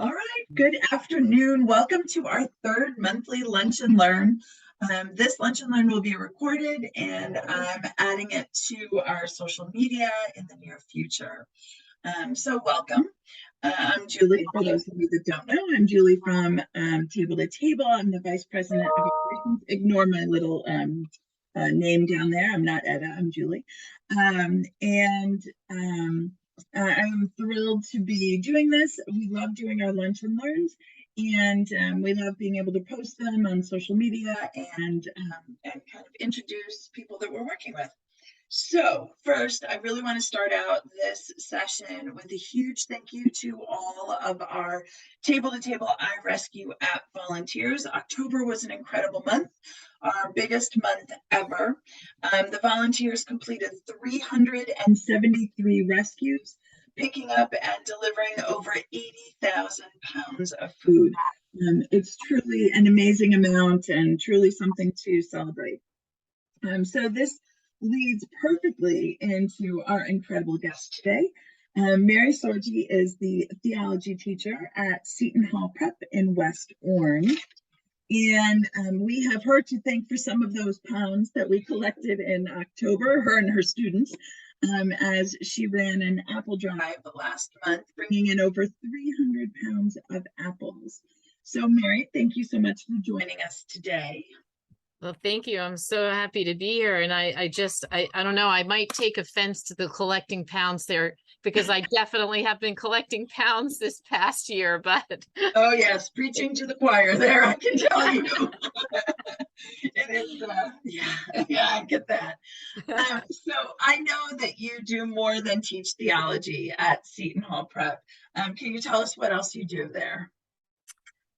All right, good afternoon. Welcome to our third monthly Lunch and Learn. This Lunch and Learn will be recorded, and I'm adding it to our social media in the near future. So welcome. I'm Julie. For those of you that don't know, I'm Julie from Table to Table. I'm the Vice President of Operations. Ignore my little name down there. I'm not Etta, I'm Julie. I'm thrilled to be doing this. We love doing our Lunch and Learns, and we love being able to post them on social media and kind of introduce people that we're working with. So first, I really want to start out this session with a huge thank you to all of our Table to Table Eye Rescue app volunteers. October was an incredible month, our biggest month ever. The volunteers completed 373 rescues, picking up and delivering over 80,000 pounds of food. It's truly an amazing amount and truly something to celebrate. So this leads perfectly into our incredible guest today. Mary Sorgi is the theology teacher at Seton Hall Prep in West Orange. And we have her to thank for some of those pounds that we collected in October, her and her students, as she ran an apple drive last month, bringing in over 300 pounds of apples. So Mary, thank you so much for joining us today. Well, thank you. I'm so happy to be here. And I don't know, I might take offense to the collecting pounds there because I definitely have been collecting pounds this past year, but. Oh yes, preaching to the choir there, I can tell you. It is, yeah, I get that. So I know that you do more than teach theology at Seton Hall Prep. Can you tell us what else you do there?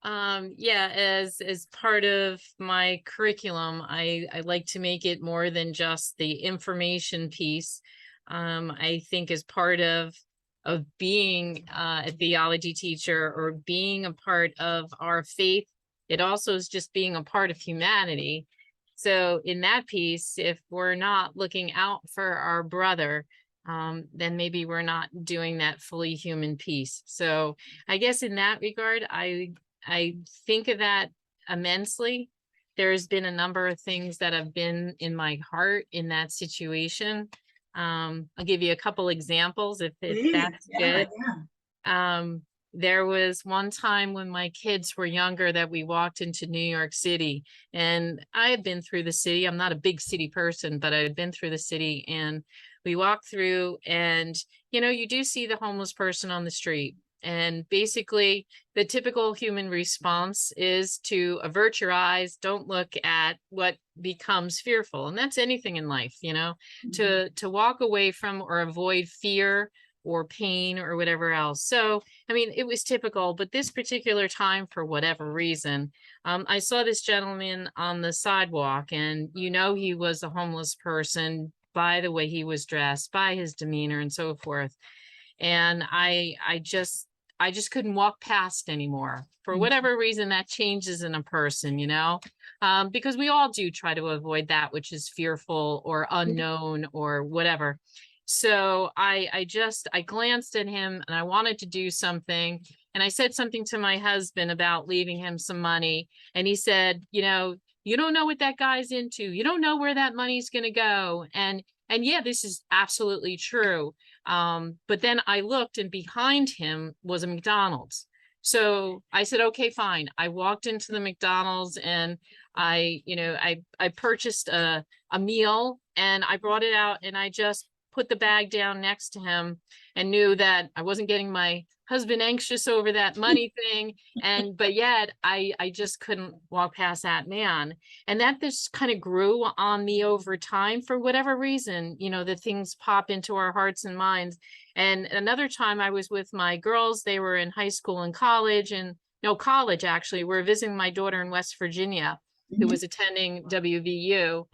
As part of my curriculum, I like to make it more than just the information piece. I think as part of being a theology teacher or being a part of our faith, it also is just being a part of humanity. So in that piece, if we're not looking out for our brother, then maybe we're not doing that fully human piece. So I guess in that regard, I think of that immensely. There's been a number of things that have been in my heart in that situation. I'll give you a couple examples if that's good. There was one time when my kids were younger that we walked into New York City, and I had been through the city. I'm not a big city person, but I had been through the city, and we walked through, and you do see the homeless person on the street. And basically, the typical human response is to avert your eyes, don't look at what becomes fearful. And that's anything in life, to walk away from or avoid fear or pain or whatever else. So, I mean, it was typical, but this particular time, for whatever reason, I saw this gentleman on the sidewalk, and he was a homeless person by the way he was dressed, by his demeanor and so forth. And I just couldn't walk past anymore. For whatever reason, that changes in a person, because we all do try to avoid that which is fearful or unknown or whatever. So I glanced at him and I wanted to do something. And I said something to my husband about leaving him some money. And he said, you don't know what that guy's into. You don't know where that money's going to go. And yeah, this is absolutely true. But then I looked, and behind him was a McDonald's. So I said, okay, fine. I walked into the McDonald's, and I purchased a meal, and I brought it out, and I just put the bag down next to him and knew that I wasn't getting my husband anxious over that money thing. But yet I just couldn't walk past that man. And that just kind of grew on me over time for whatever reason, the things pop into our hearts and minds. And another time I was with my girls, they were in high school and college, and no, college actually. We're visiting my daughter in West Virginia, who was attending WVU.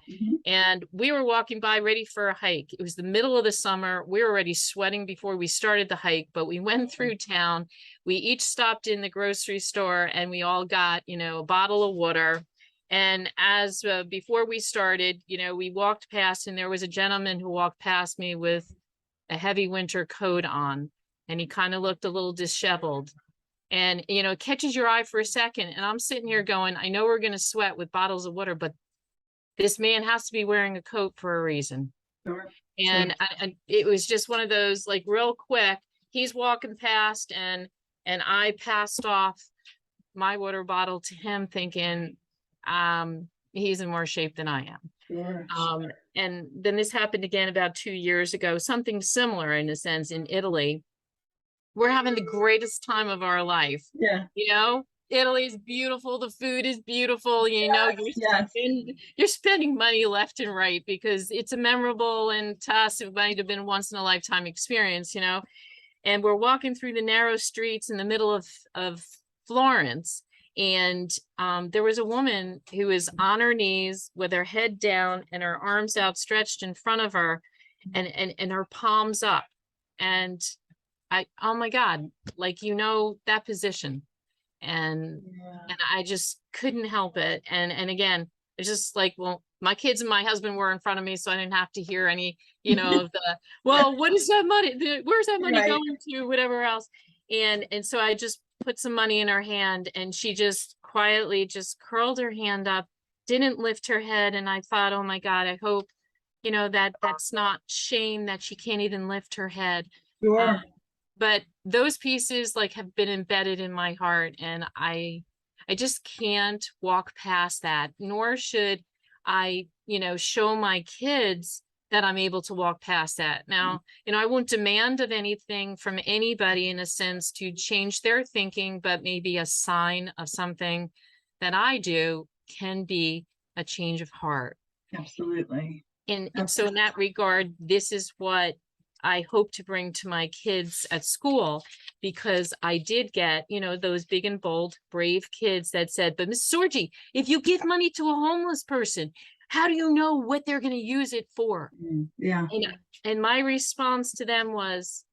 And we were walking by ready for a hike. It was the middle of the summer. We were already sweating before we started the hike, but we went through town. We each stopped in the grocery store, and we all got, a bottle of water. And as before we started, we walked past, and there was a gentleman who walked past me with a heavy winter coat on, and he kind of looked a little disheveled. And, you know, it catches your eye for a second. And I'm sitting here going, I know we're going to sweat with bottles of water, but this man has to be wearing a coat for a reason. Sure. And it was just one of those, like, real quick, he's walking past and I passed off my water bottle to him thinking, he's in worse shape than I am. Sure. And then this happened again about 2 years ago, something similar in a sense in Italy. We're having the greatest time of our life. Yeah. You know, Italy's beautiful. The food is beautiful. You know, Yes. you're spending money left and right because it's a memorable, and to us, it might have been once in a lifetime experience, you know. And we're walking through the narrow streets in the middle of Florence. And there was a woman who was on her knees with her head down and her arms outstretched in front of her and her palms up. And oh my God, like, you know, that position. And I just couldn't help it. And again, it's just like, well, my kids and my husband were in front of me, so I didn't have to hear any, you know, of the, well, what is that money? Where's that money going to? Whatever else. And so I just put some money in her hand, and she just quietly just curled her hand up, didn't lift her head. And I thought, oh my God, I hope, you know, that's not shame that she can't even lift her head. Sure. But those pieces, like, have been embedded in my heart, and I just can't walk past that, nor should I, you know, show my kids that I'm able to walk past that. Now, you know, I won't demand of anything from anybody in a sense to change their thinking, but maybe a sign of something that I do can be a change of heart. Absolutely. And so in that regard, this is what I hope to bring to my kids at school, because I did get, you know, those big and bold, brave kids that said, but Miss Sorgi, if you give money to a homeless person, how do you know what they're going to use it for? Yeah. And my response to them was,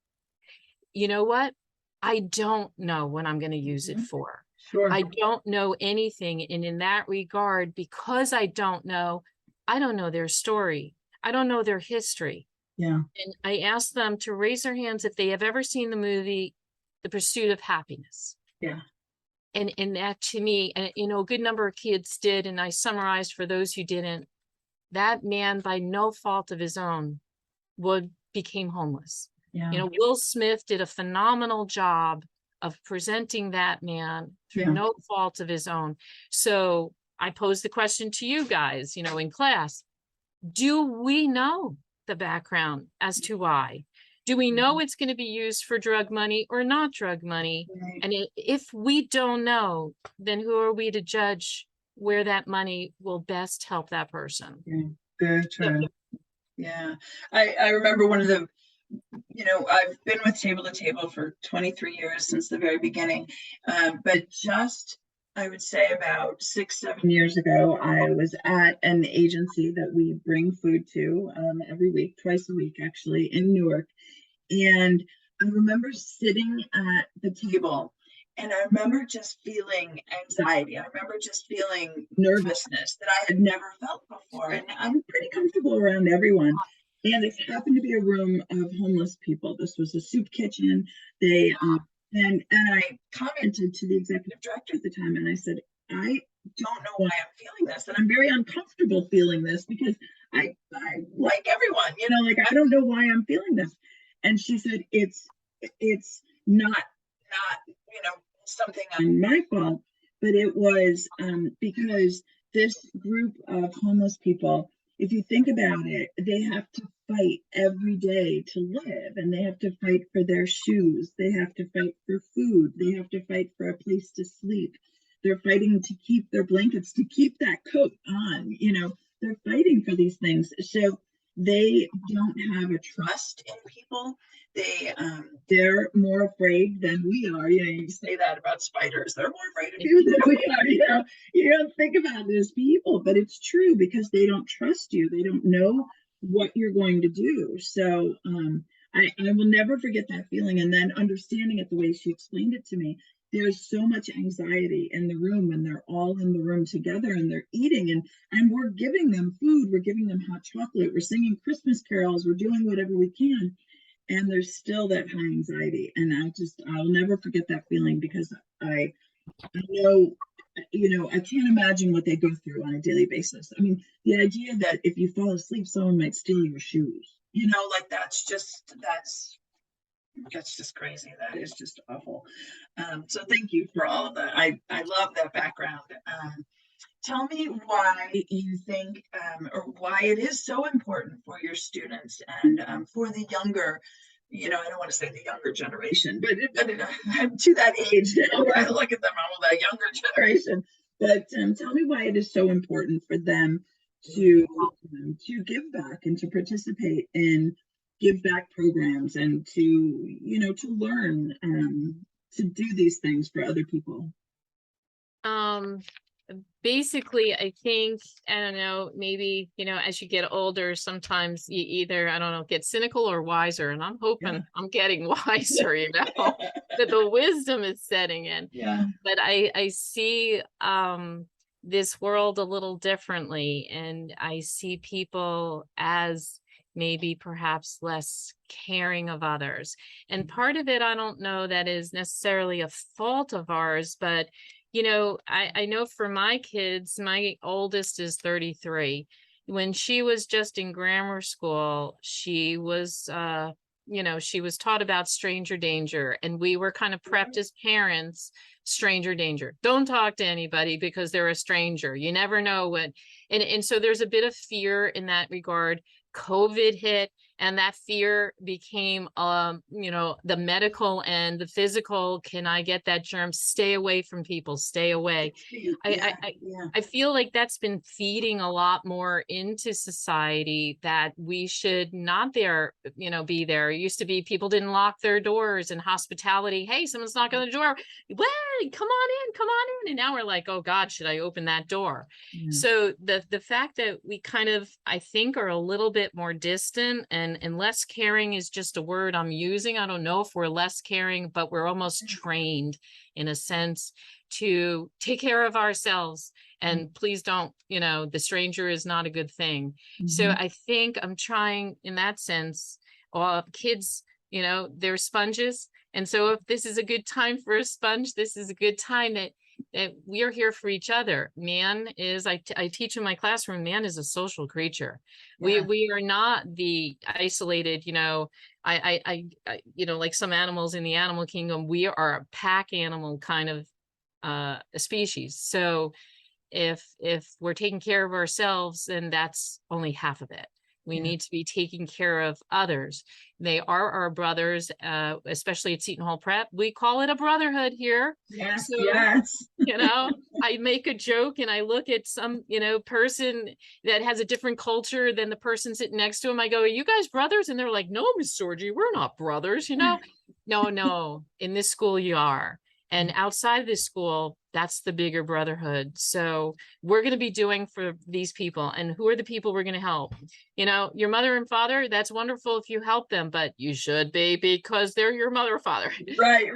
you know what? I don't know what I'm going to use it for. Sure. I don't know anything. And in that regard, because I don't know their story. I don't know their history. Yeah. And I asked them to raise their hands if they have ever seen the movie The Pursuit of Happiness. Yeah. And that, to me, and you know, a good number of kids did, and I summarized for those who didn't, that man, by no fault of his own, became homeless. Yeah. You know, Will Smith did a phenomenal job of presenting that man through no fault of his own. So I posed the question to you guys, you know, in class, do we know the background as to why? Do we know it's going to be used for drug money or not drug money? Right. And if we don't know, then who are we to judge where that money will best help that person? Yeah. Very true. Yeah. I remember one of the, you know, I've been with Table to Table for 23 years since the very beginning. But just, I would say about 6-7 years ago, I was at an agency that we bring food to every week, twice a week, actually, in Newark. And I remember sitting at the table, and I remember just feeling anxiety. I remember just feeling nervousness that I had never felt before. And I'm pretty comfortable around everyone. And it happened to be a room of homeless people. This was a soup kitchen. They and I commented to the executive director at the time, and I said, I don't know why I'm feeling this, and I'm very uncomfortable feeling this because I like everyone, you know, like I don't know why I'm feeling this. And she said, it's not you know, something on my fault, but it was because this group of homeless people, if you think about it, they have to fight every day to live, and they have to fight for their shoes. They have to fight for food. They have to fight for a place to sleep. They're fighting to keep their blankets, to keep that coat on. You know, they're fighting for these things. So they don't have a trust in people. They're more afraid than we are. You know, you say that about spiders. They're more afraid of you than we are. You know, you don't think about it as people, but it's true because they don't trust you. They don't know what you're going to do. So I will never forget that feeling. And then understanding it the way she explained it to me, there's so much anxiety in the room when they're all in the room together and they're eating, and we're giving them food, we're giving them hot chocolate, we're singing Christmas carols, we're doing whatever we can. and there's still that high anxiety. And I'll never forget that feeling, because I know, I can't imagine what they go through on a daily basis. I mean, the idea that if you fall asleep, someone might steal your shoes, like that's just crazy. That is just awful. So thank you for all of that. I love that background. Tell me why you think, or why it is so important for your students and for the younger, I don't want to say the younger generation, but I'm to that age now where I look at them, all that younger generation. But tell me why it is so important for them to give back and to participate in give back programs, and to learn to do these things for other people. Um, Basically, I think, I don't know, maybe, as you get older, sometimes you either, I don't know, get cynical or wiser. And I'm hoping I'm getting wiser, that the wisdom is setting in. Yeah. But I see this world a little differently, and I see people as maybe perhaps less caring of others. And part of it, I don't know that is necessarily a fault of ours, but I know for my kids, my oldest is 33. When she was just in grammar school, she was she was taught about stranger danger, and we were kind of prepped as parents. Stranger danger, don't talk to anybody because they're a stranger, you never know what. And so there's a bit of fear in that regard. COVID hit, and that fear became the medical and the physical. Can I get that germ? Stay away from people, stay away. I feel like that's been feeding a lot more into society, that we should not be there. It used to be people didn't lock their doors, and hospitality, hey, someone's knocking on the door, well, come on in. And now we're like, oh God, should I open that door? So the fact that we kind of, I think, are a little bit more distant, and less caring is just a word I'm using. I don't know if we're less caring, but we're almost trained in a sense to take care of ourselves, and please don't, the stranger is not a good thing. So I think I'm trying in that sense. Kids, they're sponges. And so if this is a good time for a sponge, this is a good time that we are here for each other. Man is, I teach in my classroom, man is a social creature. We are not the isolated, like some animals in the animal kingdom, we are a pack animal kind of a species. So if we're taking care of ourselves, then that's only half of it. We need to be taking care of others. They are our brothers, especially at Seton Hall Prep. We call it a brotherhood here. Yes, so, yes. I make a joke, and I look at some, person that has a different culture than the person sitting next to him. I go, are you guys brothers? And they're like, no, Miss Sorgi, we're not brothers, No, in this school you are. And outside of this school, that's the bigger brotherhood. So we're going to be doing for these people. And who are the people we're going to help? Your mother and father, that's wonderful if you help them, but you should be, because they're your mother or father. Right.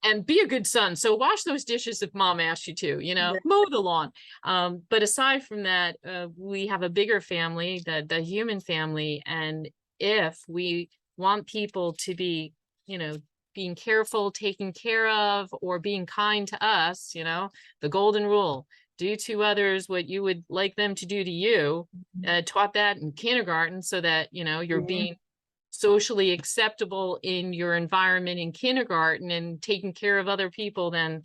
And be a good son. So wash those dishes if mom asks you to, mow the lawn. But aside from that, we have a bigger family, the human family. And if we want people to be, being careful, taken care of, or being kind to us, the golden rule, do to others what you would like them to do to you. Taught that in kindergarten, so that, you're being socially acceptable in your environment in kindergarten and taking care of other people. Then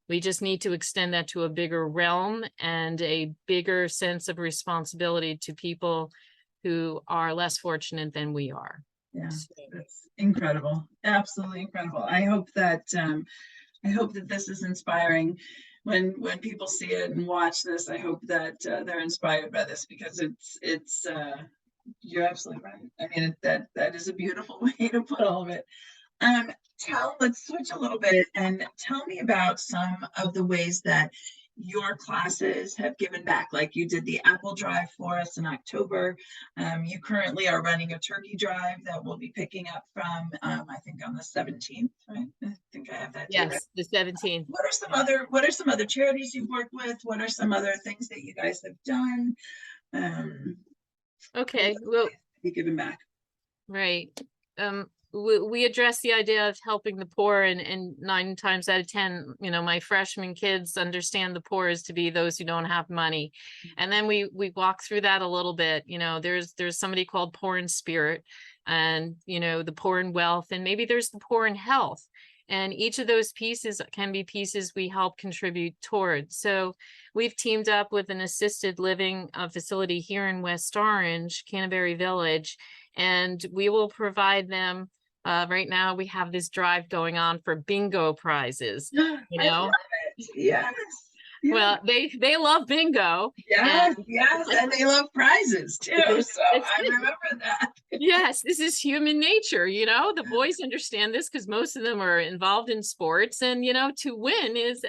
we just need to extend that to a bigger realm and a bigger sense of responsibility to people who are less fortunate than we are. Yeah, that's incredible. Absolutely incredible. I hope that this is inspiring. When people see it and watch this, I hope that they're inspired by this, because it's you're absolutely right. I mean, that is a beautiful way to put all of it. Let's switch a little bit and tell me about some of the ways that your classes have given back. Like you did the apple drive for us in October. You currently are running a turkey drive that we'll be picking up from, I think on the 17th, right? I think I have that date. Yes, right? the 17th. What are some other charities you've worked with? What are some other things that you guys have done? Okay, well, be given back. right. we address the idea of helping the poor, and 9 times out of 10, my freshman kids understand the poor is to be those who don't have money. And then we walk through that a little bit. There's somebody called poor in spirit, and the poor in wealth, and maybe there's the poor in health. And each of those pieces can be pieces we help contribute towards. So we've teamed up with an assisted living facility here in West Orange, Canterbury Village, and we will provide them. Right now, we have this drive going on for bingo prizes. I love it. Yes. Yeah. Well, they love bingo. Yes, yes, and they love prizes too. So I remember that. Yes, this is human nature. The boys understand this because most of them are involved in sports, and to win is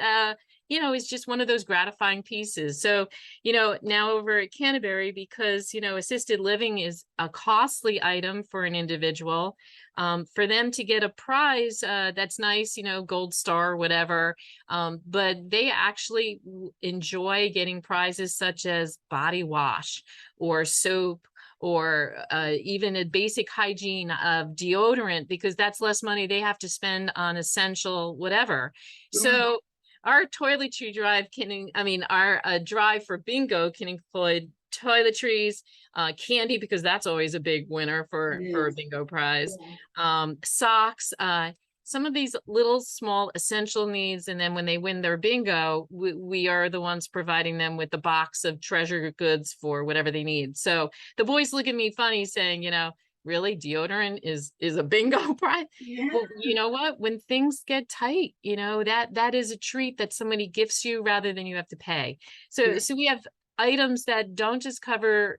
just one of those gratifying pieces. So now over at Canterbury, because assisted living is a costly item for an individual, for them to get a prize, that's nice, gold star or whatever, but they actually enjoy getting prizes such as body wash or soap, or even a basic hygiene of deodorant, because that's less money they have to spend on essential whatever. So our toiletry drive our drive for bingo can include toiletries, candy, because that's always a big winner for a bingo prize, socks, some of these little small essential needs. And then when they win their bingo, we are the ones providing them with the box of treasure goods for whatever they need. So the boys look at me funny saying, really, deodorant is a bingo prize? Yeah. Well, you know what? When things get tight, that is a treat that somebody gifts you rather than you have to pay. So we have items that don't just cover,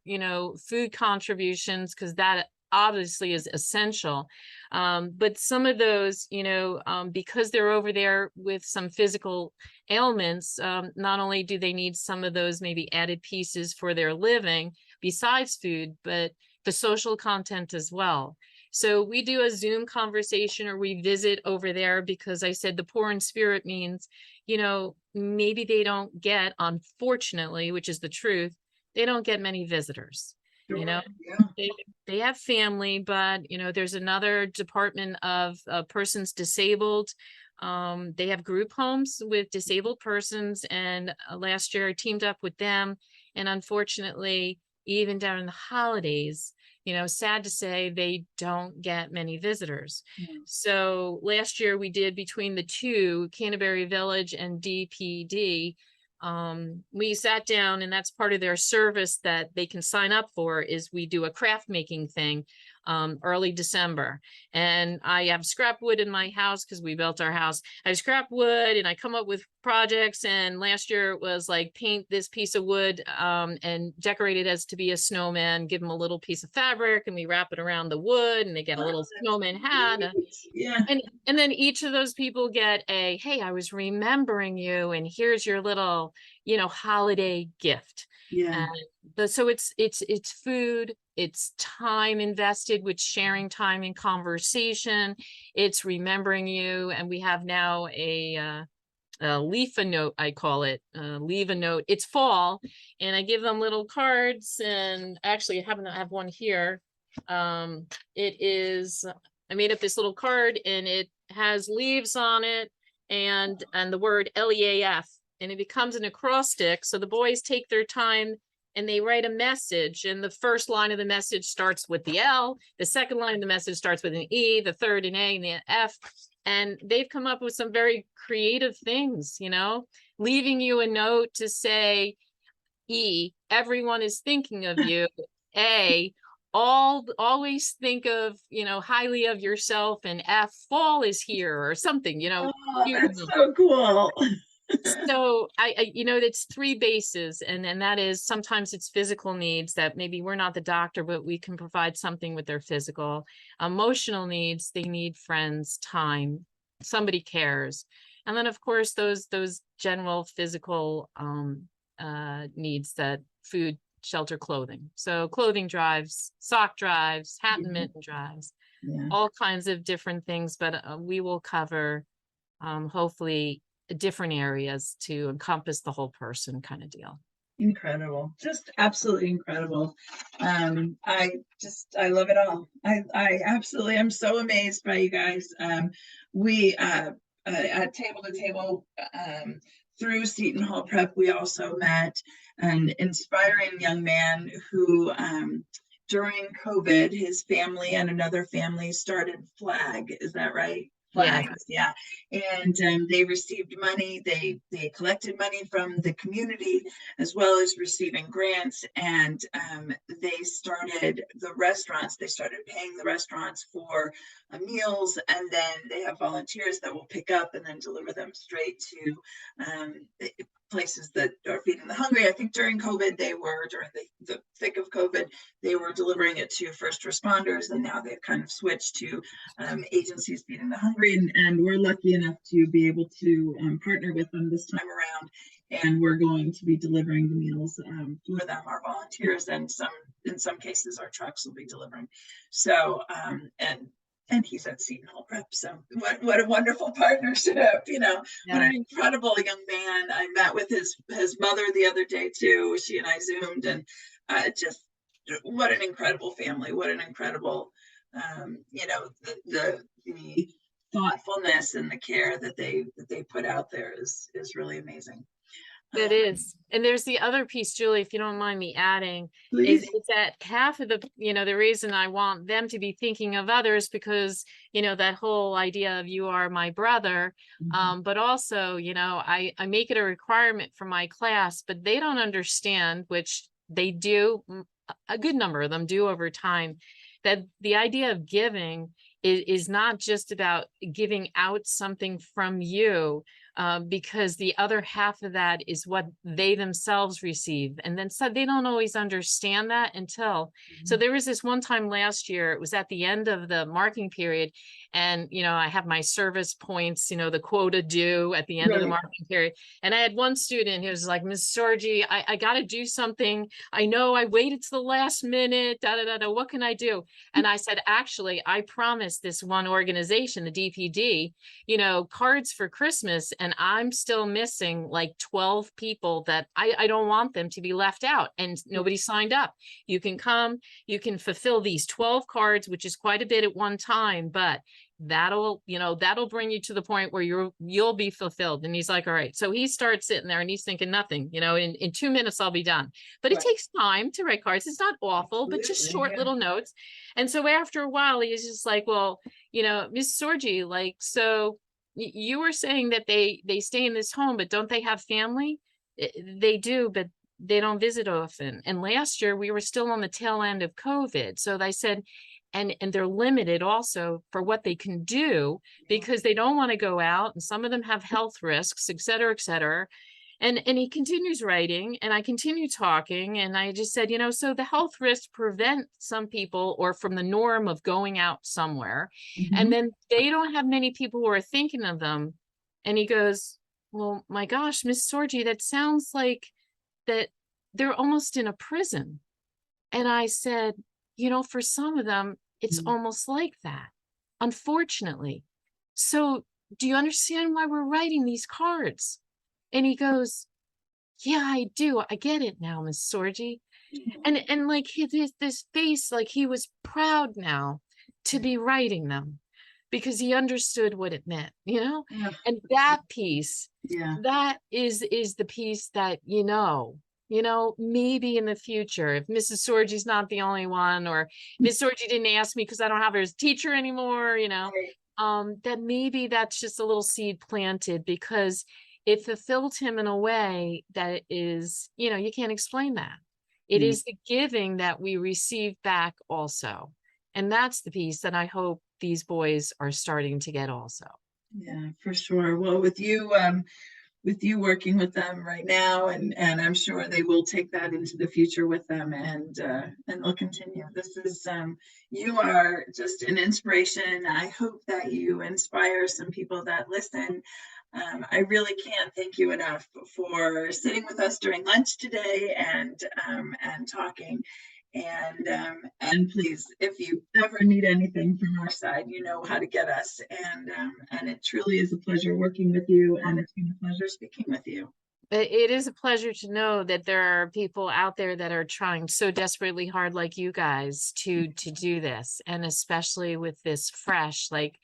food contributions, because that obviously is essential. But some of those, because they're over there with some physical ailments, not only do they need some of those maybe added pieces for their living besides food, but the social content as well. So we do a Zoom conversation, or we visit over there, because I said the poor in spirit means, maybe they don't get, unfortunately, which is the truth, they don't get many visitors. They have family, but there's another department of persons disabled. They have group homes with disabled persons, and last year I teamed up with them, and unfortunately, even during the holidays, sad to say, they don't get many visitors. So last year we did, between the two, Canterbury Village and DPD, we sat down, and that's part of their service that they can sign up for, is we do a craft making thing early December. And I have scrap wood in my house because we built our house. I have scrap wood and I come up with projects. And last year it was like, paint this piece of wood and decorate it as to be a snowman, give them a little piece of fabric, and we wrap it around the wood, and they get a little snowman hat. Yeah. And then each of those people get a, hey, I was remembering you, and here's your little, holiday gift. Yeah. So it's food, it's time invested with sharing time in conversation, it's remembering you. And we have now a leave a note, I call it, leave a note. It's fall, and I give them little cards, and actually I have one here. It is, I made up this little card, and it has leaves on it, and the word LEAF, and it becomes an acrostic. So the boys take their time and they write a message, and the first line of the message starts with the L, the second line of the message starts with an E, the third an A, and the F. And they've come up with some very creative things, leaving you a note to say, E, everyone is thinking of you. A, always think of, highly of yourself. And F, fall is here, or something, Oh, that's so cool. So it's 3 bases, and that is, sometimes it's physical needs that maybe we're not the doctor, but we can provide something with their physical. Emotional needs, they need friends, time, somebody cares. And then of course those general physical needs, that food, shelter, clothing. So clothing drives, sock drives, hat and mitten drives, all kinds of different things, but we will cover hopefully different areas to encompass the whole person, kind of deal. Incredible, just absolutely incredible. I love it all. I absolutely am so amazed by you guys. We at Table to Table, through Seton Hall Prep, we also met an inspiring young man who, during COVID, his family and another family started Flag. Is that right? Yes. Flags, yeah. And they received money. They collected money from the community as well as receiving grants. And they started the restaurants. They started paying the restaurants for meals, and then they have volunteers that will pick up and then deliver them straight to places that are feeding the hungry. I think during COVID, during the thick of COVID, they were delivering it to first responders, and now they've kind of switched to agencies feeding the hungry. And we're lucky enough to be able to partner with them this time around. And we're going to be delivering the meals for them, our volunteers, and in some cases, our trucks will be delivering. So, and he's at Seton Hall Prep. So what a wonderful partnership, what an incredible young man. I met with his mother the other day too. She and I Zoomed, and just what an incredible family. What an incredible, the thoughtfulness and the care that they put out there is really amazing. That is. And there's the other piece, Julie, if you don't mind me adding, Please. is that half of the reason I want them to be thinking of others, because, that whole idea of you are my brother, but also, I make it a requirement for my class, but they don't understand, which they do, a good number of them do over time, that the idea of giving is not just about giving out something from you, because the other half of that is what they themselves receive. And then so they don't always understand that until, so there was this one time last year, it was at the end of the marking period. And, I have my service points, the quota due at the end of the marking period. And I had one student who was like, Ms. Sorgi, I got to do something. I know I waited to the last minute, what can I do? And I said, actually, I promised this one organization, the DPD, cards for Christmas, and I'm still missing like 12 people that I don't want them to be left out, and nobody signed up. You can come, you can fulfill these 12 cards, which is quite a bit at one time, but that'll bring you to the point where you'll be fulfilled. And he's like, all right. So he starts sitting there and he's thinking nothing, in 2 minutes I'll be done. But it takes time to write cards. It's not awful, but just short little notes. And so after a while, he's just like, well, Miss Sorgi, like, so you were saying that they stay in this home, but don't they have family? They do, but they don't visit often. And last year we were still on the tail end of COVID. So they said, and they're limited also for what they can do, because they don't want to go out, and some of them have health risks, et cetera, et cetera. And he continues writing, and I continue talking, and I just said, so the health risks prevent some people or from the norm of going out somewhere. And then they don't have many people who are thinking of them. And he goes, well, my gosh, Miss Sorgi, that sounds like that they're almost in a prison. And I said, for some of them, it's almost like that, unfortunately. So do you understand why we're writing these cards? And he goes, yeah, I do. I get it now, Miss Sorgi. And like this face, like he was proud now to be writing them, because he understood what it meant, and that piece, that is the piece that, maybe in the future, if Mrs. Sorgi's not the only one, or Miss Sorgi didn't ask me because I don't have her as teacher anymore, that maybe that's just a little seed planted, because it fulfilled him in a way that is, you can't explain that. It is the giving that we receive back also. And that's the piece that I hope these boys are starting to get also. Yeah, for sure. Well, with you working with them right now, and I'm sure they will take that into the future with them, and they'll continue. This is you are just an inspiration. I hope that you inspire some people that listen. I really can't thank you enough for sitting with us during lunch today and talking. And please, if you ever need anything from our side, you know how to get us. And it truly is a pleasure working with you, and it's been a pleasure speaking with you. It is a pleasure to know that there are people out there that are trying so desperately hard like you guys to do this, and especially with this fresh, like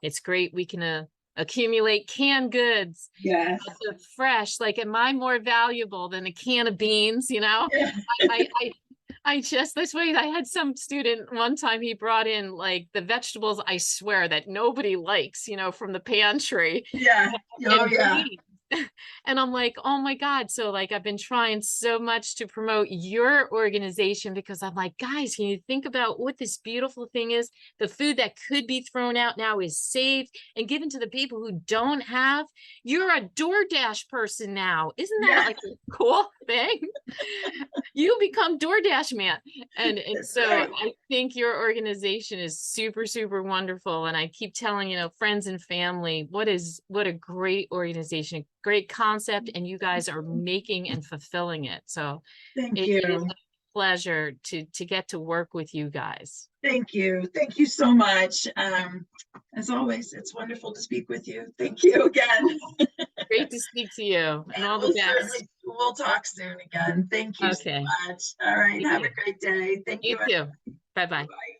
it's great we can accumulate canned goods. Yes. But the fresh, like, am I more valuable than a can of beans? You know, Yeah. I just, that's why I had some student one time, he brought in like the vegetables, I swear that nobody likes, you know, from the pantry, Yeah. Oh, and yeah. beans. And I'm like, oh my God. So like, I've been trying so much to promote your organization, because I'm like, guys, can you think about what this beautiful thing is? The food that could be thrown out now is saved and given to the people who don't have. You're a DoorDash person now. Isn't that Yeah. like a cool thing? You become DoorDash man. And That's so right. I think your organization is super, super wonderful. And I keep telling, you know, friends and family, what a great organization, great concept, and you guys are making and fulfilling it. So Thank it is you. a pleasure to get to work with you guys. Thank you. Thank you so much. As always, it's wonderful to speak with you. Thank you again. Great to speak to you, and And all the best. we'll talk soon again. Thank you so Okay. much. All right. Thank Have you. a great day. Thank You you. too. Bye-bye. Bye-bye.